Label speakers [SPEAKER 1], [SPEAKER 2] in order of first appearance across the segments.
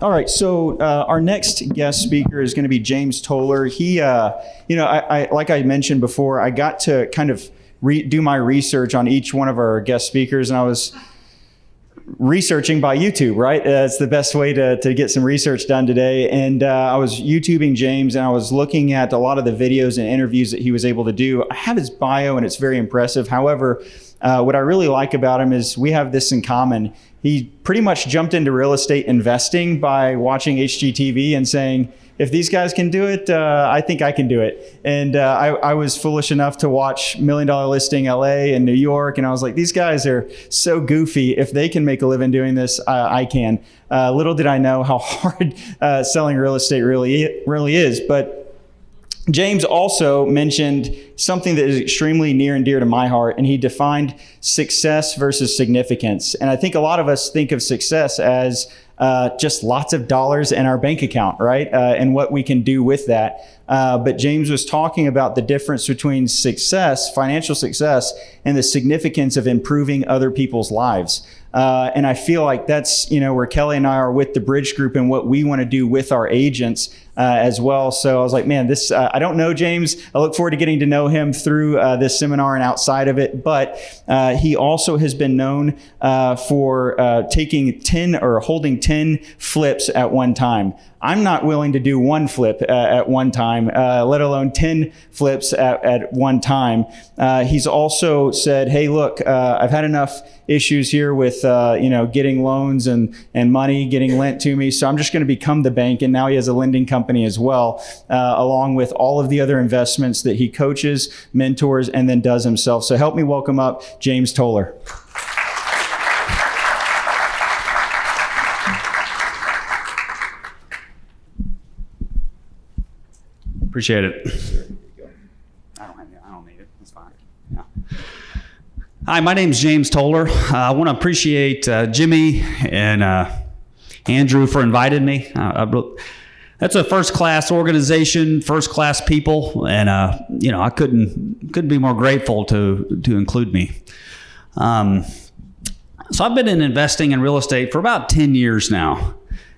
[SPEAKER 1] All right, so our next guest speaker is going to be James Toller. He, I like I mentioned before, I got to kind of do my research on each one of our guest speakers, and I was researching by YouTube, right? It's the best way to get some research done today. And I was YouTubing James, and I was looking at a lot of the videos and interviews that he was able to do. I have his bio, and it's very impressive. However, what I really like about him is we have this in common. He pretty much jumped into real estate investing by watching HGTV and saying, if these guys can do it, I think I can do it. And I was foolish enough to watch $1 Million Listing LA and New York. And I was like, these guys are so goofy. If they can make a living doing this, I can. Little did I know how hard selling real estate really is. But James also mentioned something that is extremely near and dear to my heart, and he defined success versus significance. And I think a lot of us think of success as just lots of dollars in our bank account, right? And what we can do with that. But James was talking about the difference between success, financial success, and the significance of improving other people's lives. And I feel like that's, where Kelly and I are with the Bridge Group and what we want to do with our agents as well. So I was like, man, I don't know James. I look forward to getting to know him through this seminar and outside of it. But he also has been known for taking 10 or holding 10 flips at one time. I'm not willing to do one flip at one time, let alone 10 flips at one time. He's also said, hey, look, I've had enough issues here with, getting loans and money getting lent to me. So I'm just going to become the bank. And now he has a lending company as well, along with all of the other investments that he coaches, mentors, and then does himself. So help me welcome up James Toller.
[SPEAKER 2] Appreciate it. I don't need it. That's fine. Yeah. Hi, my name is James Toller. I want to appreciate Jimmy and Andrew for inviting me. That's a first-class organization, first-class people, and I couldn't be more grateful to include me. So I've been in investing in real estate for about 10 years now,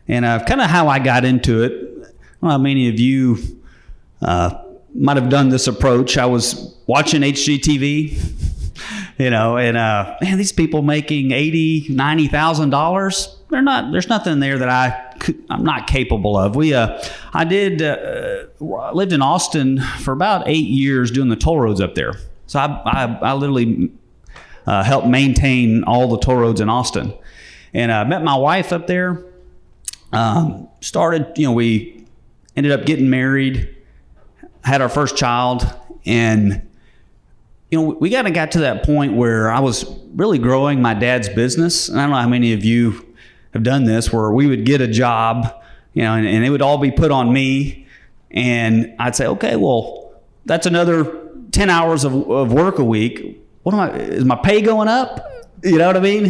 [SPEAKER 2] and kind of how I got into it. I don't know how many of you might have done this approach. I was watching HGTV, and man, these people making $80,000, $90,000. There's nothing there that I'm not capable of. I lived in Austin for about 8 years doing the toll roads up there. So I literally helped maintain all the toll roads in Austin, and I met my wife up there. We ended up getting married. Had our first child, and we kind of got to that point where I was really growing my dad's business. And I don't know how many of you have done this, where we would get a job, and it would all be put on me, and I'd say, okay, well, that's another 10 hours of work a week. Is my pay going up? You know what I mean?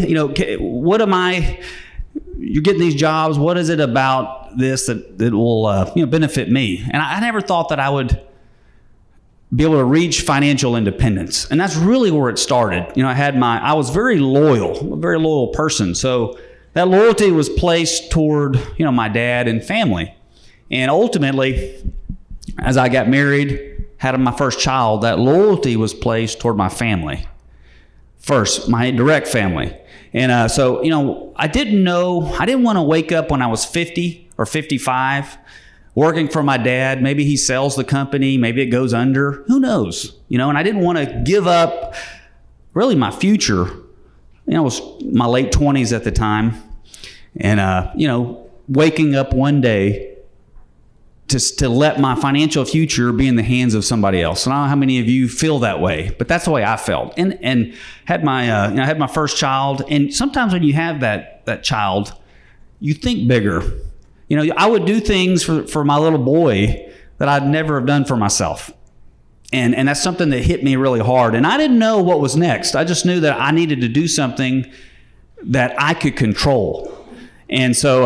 [SPEAKER 2] You're getting these jobs. What is it about this that will benefit me? And I never thought that I would be able to reach financial independence. And that's really where it started. I was very loyal, a very loyal person. So that loyalty was placed toward, my dad and family. And ultimately, as I got married, had my first child, that loyalty was placed toward my family. First, my direct family. And so I didn't want to wake up when I was 50 or 55 working for my dad. Maybe he sells the company, maybe it goes under, who knows? And I didn't want to give up really my future. It was my late 20s at the time. And, waking up one day to let my financial future be in the hands of somebody else. And I don't know how many of you feel that way, but that's the way I felt. And had my first child. And sometimes when you have that child, you think bigger. I would do things for my little boy that I'd never have done for myself. And that's something that hit me really hard. And I didn't know what was next. I just knew that I needed to do something that I could control. And so,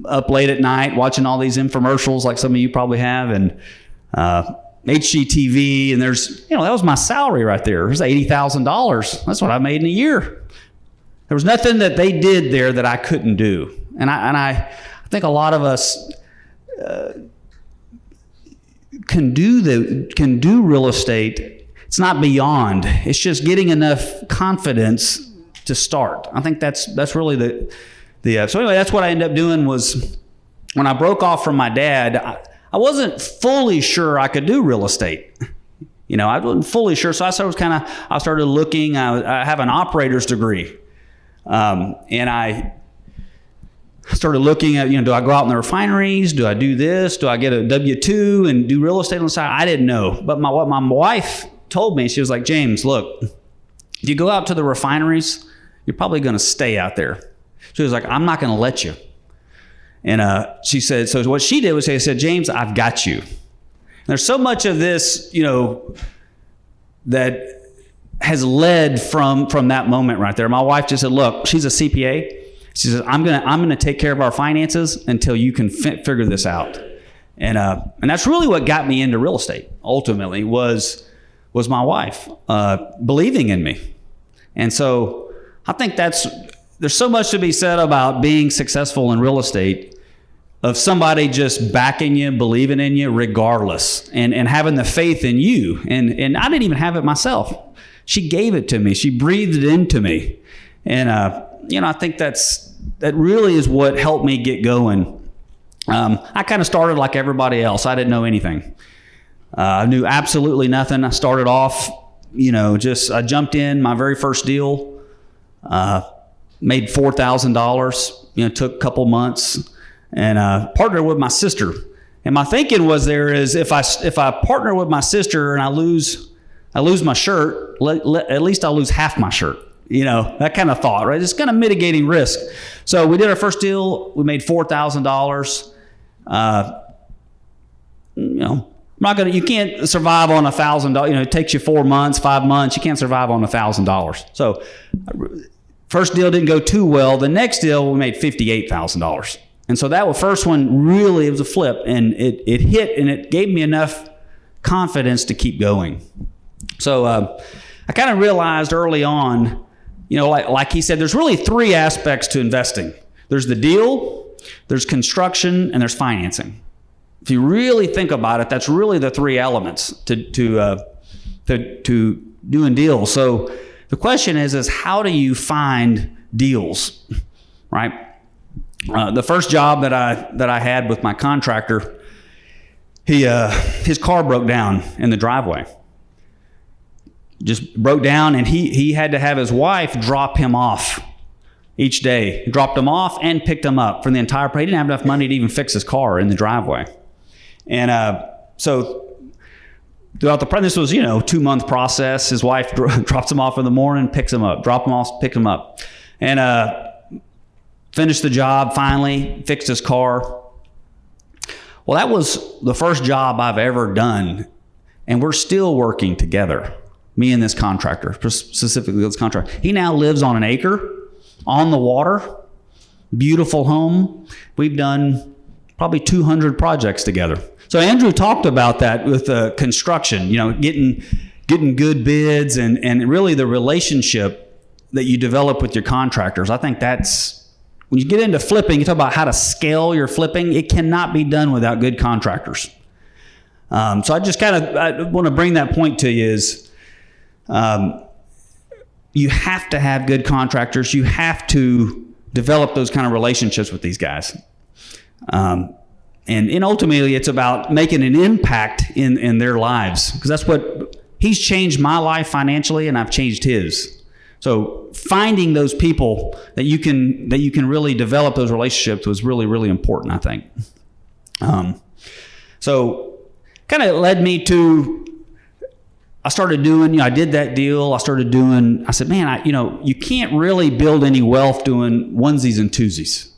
[SPEAKER 2] up late at night watching all these infomercials like some of you probably have, and HGTV, and there's, that was my salary right there. It was $80,000. That's what I made in a year. There was nothing that they did there that I couldn't do. And I think a lot of us can do real estate. It's not beyond. It's just getting enough confidence to start. I think that's really the so anyway, that's what I ended up doing was when I broke off from my dad, I wasn't fully sure I could do real estate. I wasn't fully sure. So I started looking. I have an operator's degree. And I started looking at, do I go out in the refineries? Do I do this? Do I get a W-2 and do real estate on the side? I didn't know. But what my wife told me, she was like, James, look, if you go out to the refineries, you're probably going to stay out there. She was like, I'm not going to let you. And she said, so what she did was she said, James, I've got you. And there's so much of this, that has led from that moment right there. My wife just said, look, she's a CPA. She says, I'm gonna take care of our finances until you can figure this out. And that's really what got me into real estate. Ultimately, was my wife believing in me. And so I think there's so much to be said about being successful in real estate, of somebody just backing you, believing in you, regardless, and having the faith in you. And I didn't even have it myself. She gave it to me. She breathed it into me. And, I think that really is what helped me get going. I kind of started like everybody else. I didn't know anything. I knew absolutely nothing. I started off, I jumped in my very first deal, made $4,000, took a couple months, and partnered with my sister. And my thinking was if I partner with my sister and I lose my shirt, at least I'll lose half my shirt. That kind of thought, right? It's kind of mitigating risk. So we did our first deal. We made $4,000. You can't survive on $1,000. It takes you 4 months, 5 months. You can't survive on $1,000. So first deal didn't go too well. The next deal, we made $58,000. And so that first one really, it was a flip, and it hit, and it gave me enough confidence to keep going. So I kind of realized early on, like he said, there's really 3 aspects to investing. There's the deal, there's construction, and there's financing. If you really think about it, that's really the 3 elements to doing deals. So the question is how do you find deals, right? The first job that I had with my contractor, his car broke down in the driveway. Just broke down, and he had to have his wife drop him off each day. Dropped him off and picked him up for the entire. He didn't have enough money to even fix his car in the driveway, and so throughout this was 2-month process. His wife drops him off in the morning, picks him up, drop him off, pick him up, and finished the job. Finally, fixed his car. Well, that was the first job I've ever done, and we're still working together. Me and this contractor, specifically this contractor. He now lives on an acre on the water, beautiful home. We've done probably 200 projects together. So Andrew talked about that with construction, getting good bids and really the relationship that you develop with your contractors. I think that's, when you get into flipping, you talk about how to scale your flipping. It cannot be done without good contractors. So I want to bring that point to you is, you have to have good contractors. You have to develop those kind of relationships with these guys. And ultimately it's about making an impact in their lives, because that's what he's changed my life financially, and I've changed his. So finding those people that you can really develop those relationships was really, really important, I think. So kind of led me to, I started doing, I did that deal. I said, man, you can't really build any wealth doing onesies and twosies,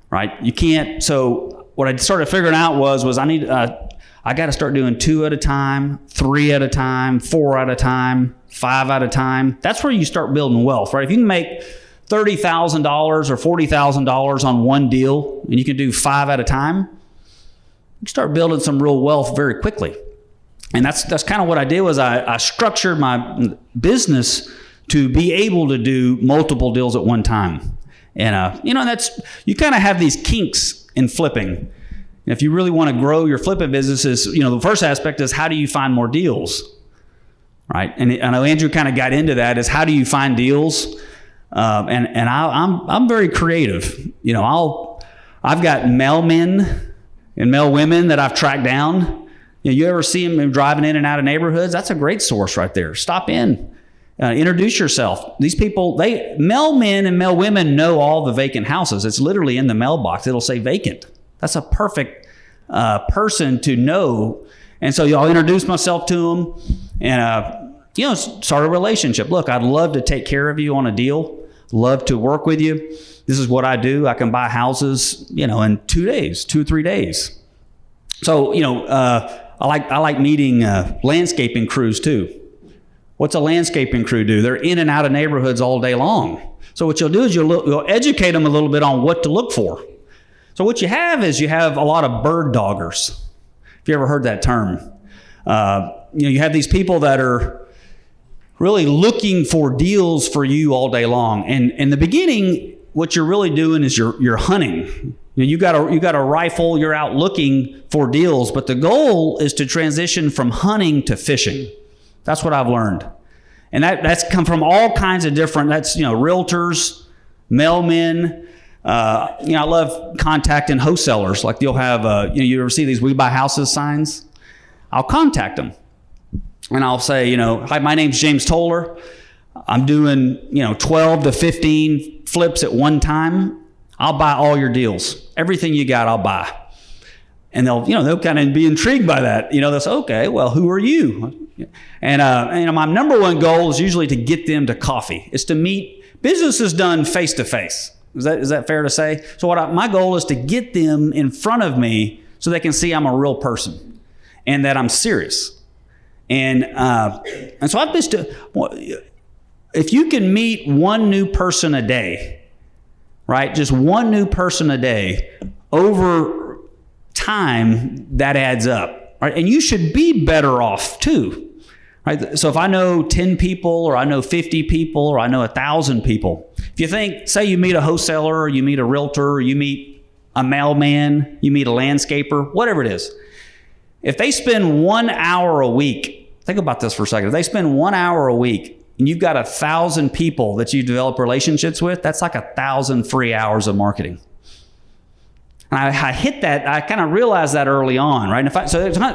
[SPEAKER 2] right? You can't. So what I started figuring out was I got to start doing 2 at a time, 3 at a time, 4 at a time, 5 at a time. That's where you start building wealth, right? If you can make $30,000 or $40,000 on one deal, and you can do 5 at a time, you can start building some real wealth very quickly. And that's kind of what I did. Was I structured my business to be able to do multiple deals at one time. And, you kind of have these kinks in flipping. If you really want to grow your flipping businesses, the first aspect is how do you find more deals, right? And I know Andrew kind of got into that, is how do you find deals? I'm very creative. I've got mailmen and mailwomen that I've tracked down. You ever see them driving in and out of neighborhoods? That's a great source right there. Stop in, introduce yourself. These people, mailmen and mailwomen know all the vacant houses. It's literally in the mailbox. It'll say vacant. That's a perfect person to know. And so I'll introduce myself to them and, start a relationship. Look, I'd love to take care of you on a deal. Love to work with you. This is what I do. I can buy houses, in 2 days, 2 or 3 days. So, I like meeting landscaping crews too. What's a landscaping crew do? They're in and out of neighborhoods all day long. So what you'll do is you'll educate them a little bit on what to look for. So what you have a lot of bird doggers. If you ever heard that term, you have these people that are really looking for deals for you all day long. And in the beginning, what you're really doing is you're hunting. You got a rifle. You're out looking for deals, but the goal is to transition from hunting to fishing. That's what I've learned, and that's come from all kinds of different. That's realtors, mailmen. I love contacting wholesalers. Like you'll have, you ever see these "We Buy Houses" signs? I'll contact them, and I'll say, hi, my name's James Toller. I'm doing, 12 to 15 flips at one time. I'll buy all your deals. Everything you got, I'll buy. And they'll kind of be intrigued by that. They'll say, okay, well, who are you? And my number one goal is usually to get them to coffee. It's to meet. Business is done face to face. Is that fair to say? So my goal is to get them in front of me so they can see I'm a real person and that I'm serious. And so I've just, if you can meet one new person a day, right? Just one new person a day, over time, that adds up, right? And you should be better off too, right? So if I know 10 people, or I know 50 people, or I know 1,000 people, if you think, say you meet a wholesaler, or you meet a realtor, or you meet a mailman, you meet a landscaper, whatever it is, if they spend 1 hour a week, think about this for a second. If they spend 1 hour a week, and you've got 1,000 people that you develop relationships with, that's like 1,000 free hours of marketing. And I hit that, I kind of realized that early on, right? And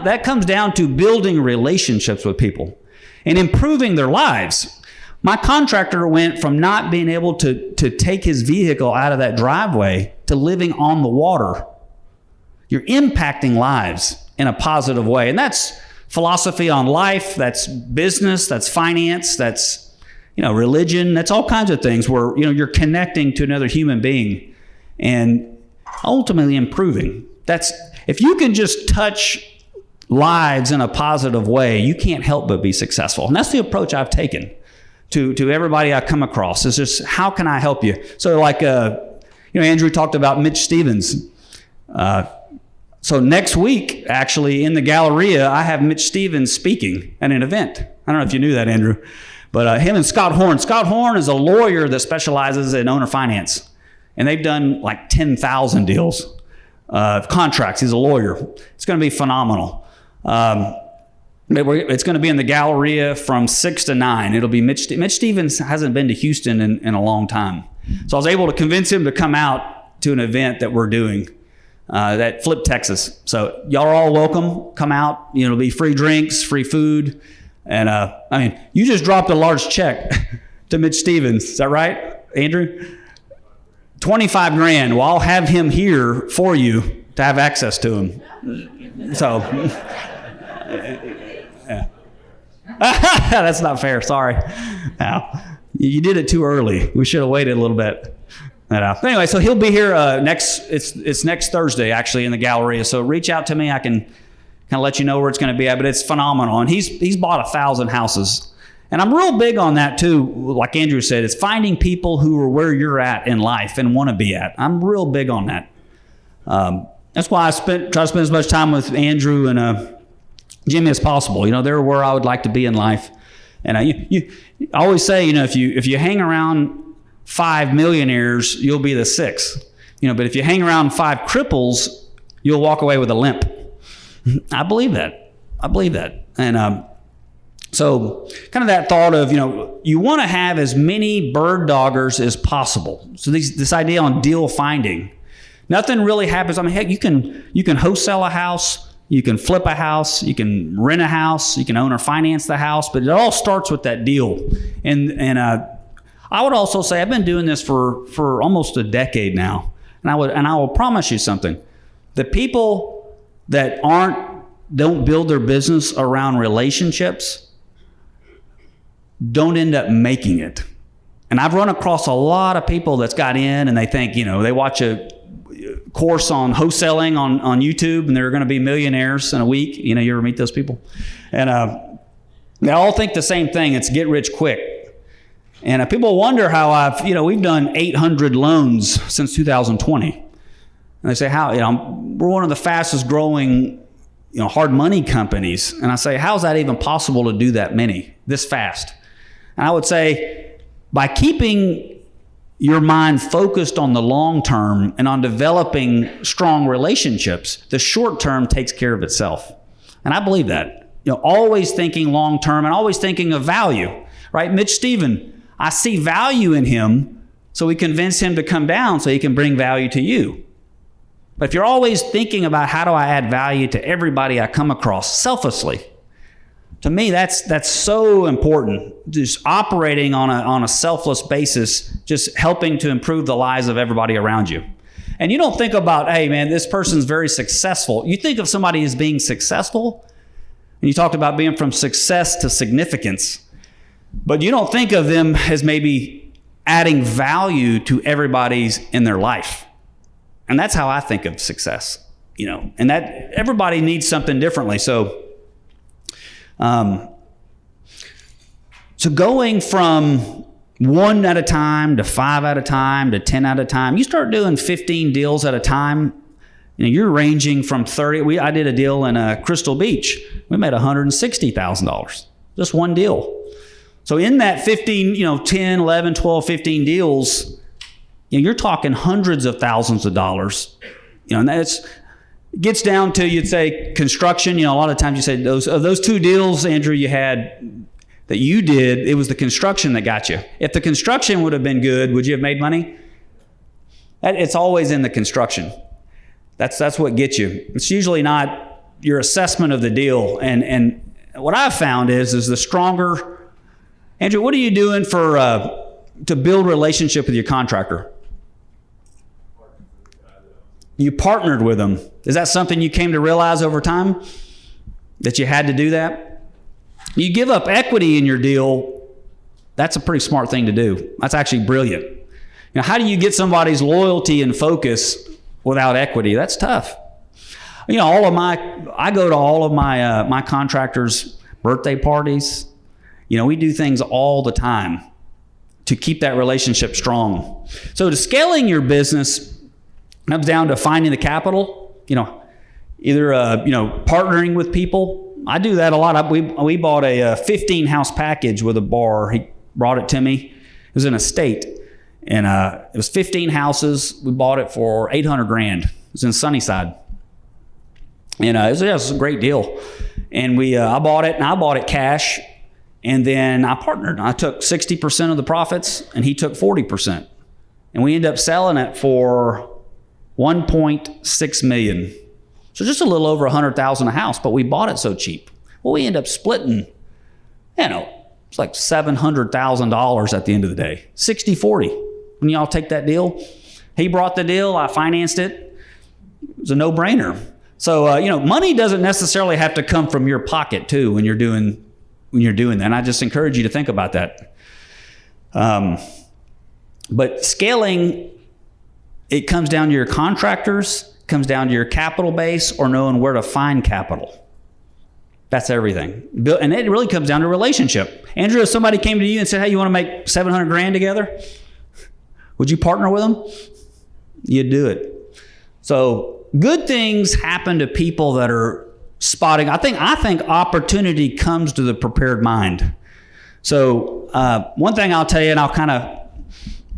[SPEAKER 2] that comes down to building relationships with people and improving their lives. My contractor went from not being able to take his vehicle out of that driveway to living on the water. You're impacting lives in a positive way. And that's philosophy on life, that's business, that's finance, that's religion, that's all kinds of things where you're connecting to another human being and ultimately improving. That's, if you can just touch lives in a positive way, you can't help but be successful. And that's the approach I've taken to everybody I come across. Is just, how can I help you? So like Andrew talked about Mitch Stevens. So next week, actually, in the Galleria, I have Mitch Stevens speaking at an event. I don't know if you knew that, Andrew. But him and Scott Horn. Scott Horn is a lawyer that specializes in owner finance. And they've done like 10,000 deals, contracts. He's a lawyer. It's going to be phenomenal. It's going to be in the Galleria from 6 to 9. It'll be Mitch Stevens hasn't been to Houston in a long time. So I was able to convince him to come out to an event that we're doing. That Flip Texas. So y'all are all welcome. Come out. It'll be free drinks, free food. And you just dropped a large check to Mitch Stevens. Is that right, Andrew? 25 grand. Well, I'll have him here for you to have access to him. So, yeah. That's not fair. Sorry. Now, you did it too early. We should have waited a little bit. Anyway, so he'll be here it's next Thursday, actually, in the Galleria. So reach out to me. I can kind of let you know where it's going to be at, but it's phenomenal. And he's bought 1,000 houses. And I'm real big on that too. Like Andrew said, it's finding people who are where you're at in life and want to be at. I'm real big on that. That's why I try to spend as much time with Andrew and Jimmy as possible. They're where I would like to be in life. And I always say, if you hang around 5 millionaires, you'll be the 6th. But if you hang around 5 cripples, you'll walk away with a limp. I believe that. And so kind of that thought of, you want to have as many bird doggers as possible. So this idea on deal finding, nothing really happens. I mean, heck, you can wholesale a house, you can flip a house, you can rent a house, you can own or finance the house, but it all starts with that deal. And I would also say I've been doing this for almost a decade now, and I will promise you something: the people that don't build their business around relationships don't end up making it. And I've run across a lot of people that's got in and they think, they watch a course on wholesaling on YouTube and they're going to be millionaires in a week. You ever meet those people? And they all think the same thing. It's get rich quick. And people wonder how we've done 800 loans since 2020. And they say, how, we're one of the fastest growing, hard money companies. And I say, how is that even possible to do that many this fast? And I would say by keeping your mind focused on the long term and on developing strong relationships, the short term takes care of itself. And I believe that, always thinking long term and always thinking of value, right? Mitch Stephen, I see value in him, so we convince him to come down so he can bring value to you. But if you're always thinking about how do I add value to everybody I come across selflessly, to me, that's so important. Just operating on a selfless basis, just helping to improve the lives of everybody around you. And you don't think about, hey, man, this person's very successful. You think of somebody as being successful, and you talked about being from success to significance, but you don't think of them as maybe adding value to everybody's in their life. And that's how I think of success, and that everybody needs something differently. So going from 1 at a time to 5 at a time to 10 at a time, you start doing 15 deals at a time. You're ranging from 30. I did a deal in Crystal Beach. We made $160,000, just one deal. So in that 15, 10, 11, 12, 15 deals, you're talking hundreds of thousands of dollars. And that's gets down to, you'd say, construction. A lot of times you say those 2 deals, Andrew, you had that you did, it was the construction that got you. If the construction would have been good, would you have made money? It's always in the construction. That's what gets you. It's usually not your assessment of the deal. And what I've found is the stronger. Andrew, what are you doing to build relationship with your contractor? You partnered with them. Is that something you came to realize over time, that you had to do that? You give up equity in your deal. That's a pretty smart thing to do. That's actually brilliant. How do you get somebody's loyalty and focus without equity? That's tough. I go to all of my contractors' birthday parties. We do things all the time to keep that relationship strong. So to scaling your business comes down to finding the capital, either partnering with people. I do that a lot. We bought a 15 house package with a bar. He brought it to me. It was an estate, and it was 15 houses. We bought it for $800,000. It was in Sunnyside, and it was a great deal. And I bought it cash, and then I partnered. I took 60% of the profits, and he took 40%, and we ended up selling it for $1.6 million. So just a little over $100,000 a house, but we bought it so cheap. Well, we ended up splitting, it's like $700,000 at the end of the day. 60-40. When y'all take that deal, he brought the deal, I financed it. It was a no-brainer. So, money doesn't necessarily have to come from your pocket too when you're doing that. And I just encourage you to think about that. But scaling, it comes down to your contractors, comes down to your capital base, or knowing where to find capital. That's everything. And it really comes down to relationship. Andrew, if somebody came to you and said, hey, you want to make $700,000 together? Would you partner with them? You'd do it. So good things happen to people that are spotting. I think opportunity comes to the prepared mind. So one thing I'll tell you, and I'll kind of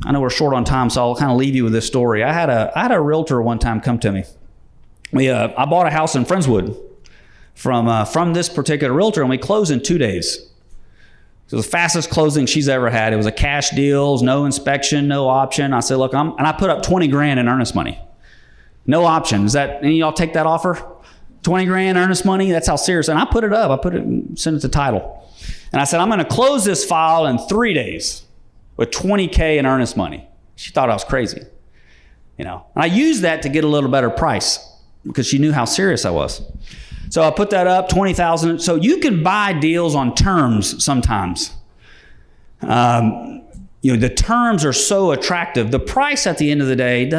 [SPEAKER 2] I know we're short on time, so I'll kind of leave you with this story. I had a realtor one time come to me. I bought a house in Friendswood from this particular realtor, and we closed in 2 days. It was the fastest closing she's ever had. It was a cash deal, it was no inspection, no option. I said, look, and I put up 20 grand in earnest money. No option. Is that any of y'all take that offer? 20 grand earnest money? That's how serious. And I put it up. Sent it to title. And I said, I'm going to close this file in 3 days with 20K in earnest money. She thought I was crazy. And I used that to get a little better price because she knew how serious I was. So I put that up, 20,000. So you can buy deals on terms sometimes. The terms are so attractive. The price at the end of the day,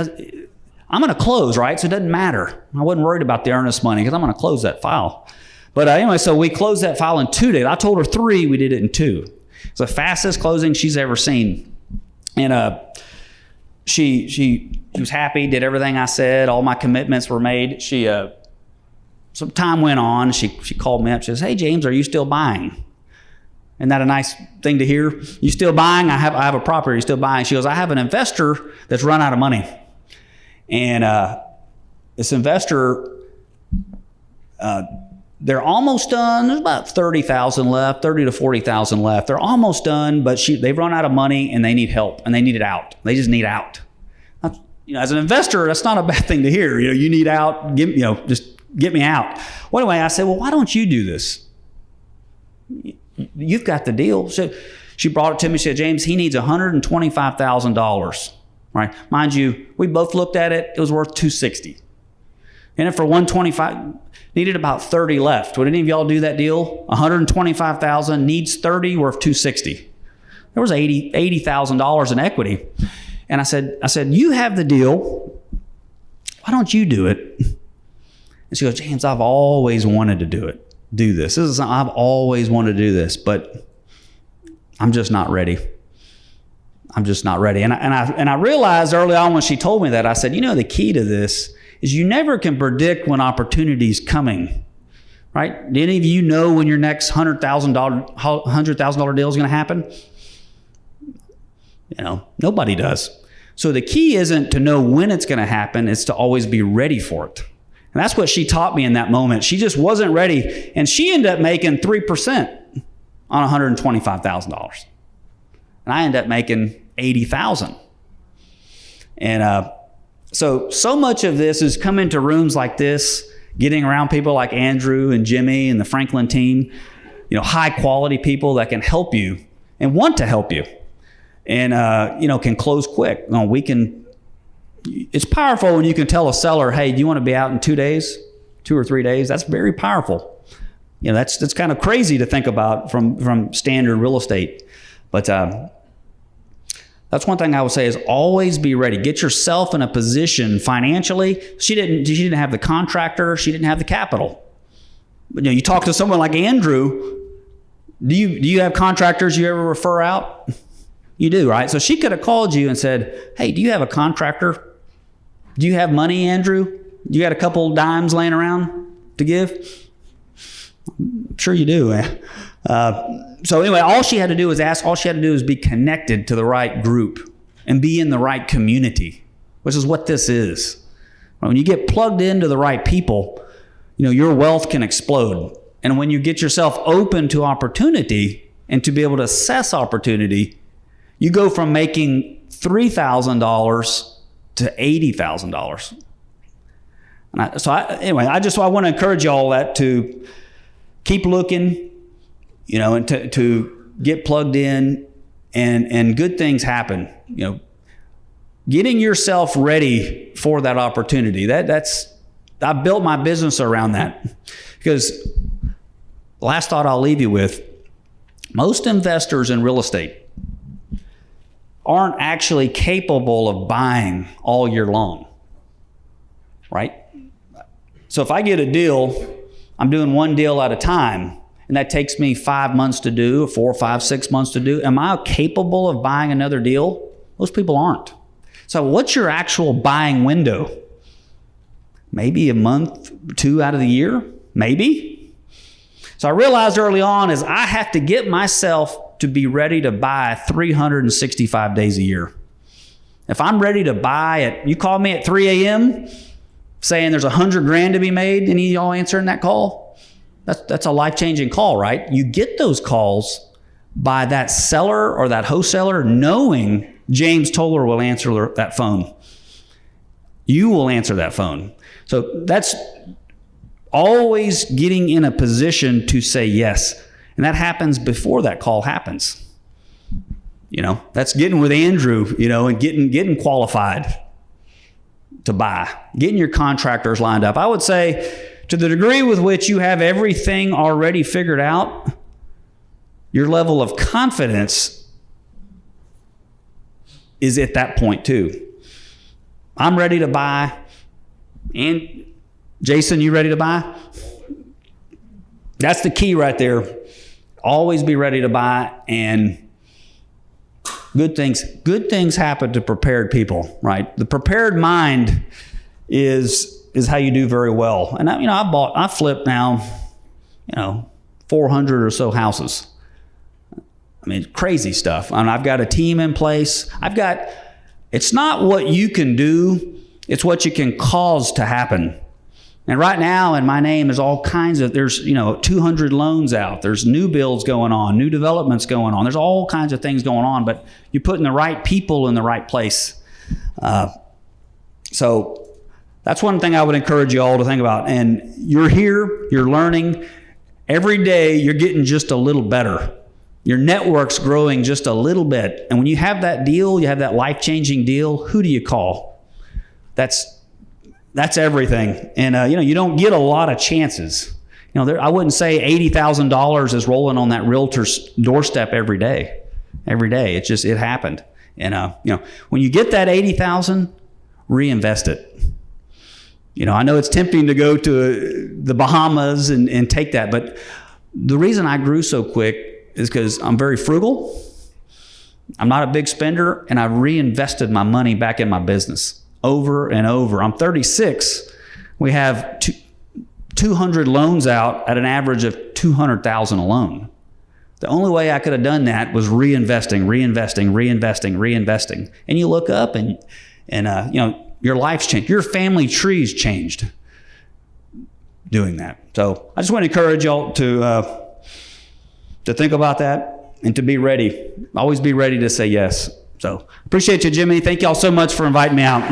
[SPEAKER 2] I'm going to close, right? So it doesn't matter. I wasn't worried about the earnest money because I'm going to close that file. But anyway, so we closed that file in 2 days. I told her 3, we did it in 2. It's the fastest closing she's ever seen. And she was happy, did everything I said. All my commitments were made. Some time went on. She called me up. She says, hey, James, are you still buying? Isn't that a nice thing to hear? You still buying? I have a property. You still buying? She goes, I have an investor that's run out of money. And this investor, they're almost done. There's about 30,000 left, 30 to 40,000 left. They're almost done, but they've run out of money and they need help and they need it out. They just need out. As an investor, that's not a bad thing to hear. You need out. Just get me out. Well, anyway, I said, well, why don't you do this? You've got the deal. So she brought it to me. She said, James, he needs $125,000. Right? Mind you, we both looked at it. It was worth $260. And if for $125, needed about 30 left. Would any of y'all do that deal? $125,000 needs 30, worth $260. There was $80,000 in equity. And I said, you have the deal. Why don't you do it? And she goes, James, I've always wanted to do this. I've always wanted to do this, but I'm just not ready. I'm just not ready. And I realized early on when she told me that, I said, the key to this is you never can predict when opportunity's coming, right? Do any of you know when your next $100,000 deal is going to happen? Nobody does. So the key isn't to know when it's going to happen. It's to always be ready for it. And that's what she taught me in that moment. She just wasn't ready. And she ended up making 3% on $125,000. And I ended up making $80,000. And so much of this is coming to rooms like this, getting around people like Andrew and Jimmy and the Franklin team, high quality people that can help you and want to help you and, can close quick. It's powerful when you can tell a seller, hey, do you want to be out in 2 days, 2 or 3 days? That's very powerful. That's kind of crazy to think about from standard real estate. But that's one thing I would say is always be ready. Get yourself in a position financially. She didn't have the contractor. She didn't have the capital. But, you talk to someone like Andrew. Do you have contractors you ever refer out? You do, right? So she could have called you and said, hey, do you have a contractor? Do you have money, Andrew? You got a couple dimes laying around to give? I'm sure you do, man. So anyway, all she had to do was ask. All she had to do was be connected to the right group and be in the right community, which is what this is. When you get plugged into the right people, your wealth can explode. And when you get yourself open to opportunity and to be able to assess opportunity, you go from making $3,000 to $80,000. I want to encourage y'all that to keep looking, and to get plugged in, and good things happen. Getting yourself ready for that opportunity. I built my business around that, because last thought I'll leave you with: most investors in real estate aren't actually capable of buying all year long, right? So if I get a deal, I'm doing one deal at a time, and that takes me 5 months to do, 4, 5, 6 months to do. Am I capable of buying another deal? Most people aren't. So what's your actual buying window? Maybe a month, 2 out of the year, maybe. So I realized early on is I have to get myself to be ready to buy 365 days a year. If I'm ready to buy you call me at 3 a.m. saying there's $100,000 to be made, any of y'all answering that call? That's a life-changing call, right? You get those calls by that seller or that wholesaler knowing James Toller will answer that phone. You will answer that phone. So that's always getting in a position to say yes. And that happens before that call happens. That's getting with Andrew, and getting qualified to buy, getting your contractors lined up. I would say to the degree with which you have everything already figured out, your level of confidence is at that point too. I'm ready to buy. And Jason, you ready to buy? That's the key right there. Always be ready to buy, and good things happen to prepared people, right? The prepared mind is how you do very well. And I flipped now, 400 or so houses. I mean, crazy stuff. And I've got a team in place. It's not what you can do, it's what you can cause to happen. And right now in my name is all kinds of, there's 200 loans out. There's new builds going on, new developments going on. There's all kinds of things going on, but you're putting the right people in the right place. So that's one thing I would encourage you all to think about. And you're here, you're learning. Every day you're getting just a little better. Your network's growing just a little bit. And when you have that deal, you have that life-changing deal, who do you call? That's everything. And, you don't get a lot of chances. I wouldn't say $80,000 is rolling on that realtor's doorstep every day. It happened. And, when you get that $80,000, reinvest it. I know it's tempting to go to the Bahamas and take that, but the reason I grew so quick is because I'm very frugal. I'm not a big spender, and I've reinvested my money back in my business over and over. I'm 36. We have 200 loans out at an average of $200,000 a loan. The only way I could have done that was reinvesting. And you look up and your life's changed. Your family tree's changed doing that. So I just want to encourage y'all to think about that and to be ready. Always be ready to say yes. So appreciate you, Jimmy. Thank y'all so much for inviting me out.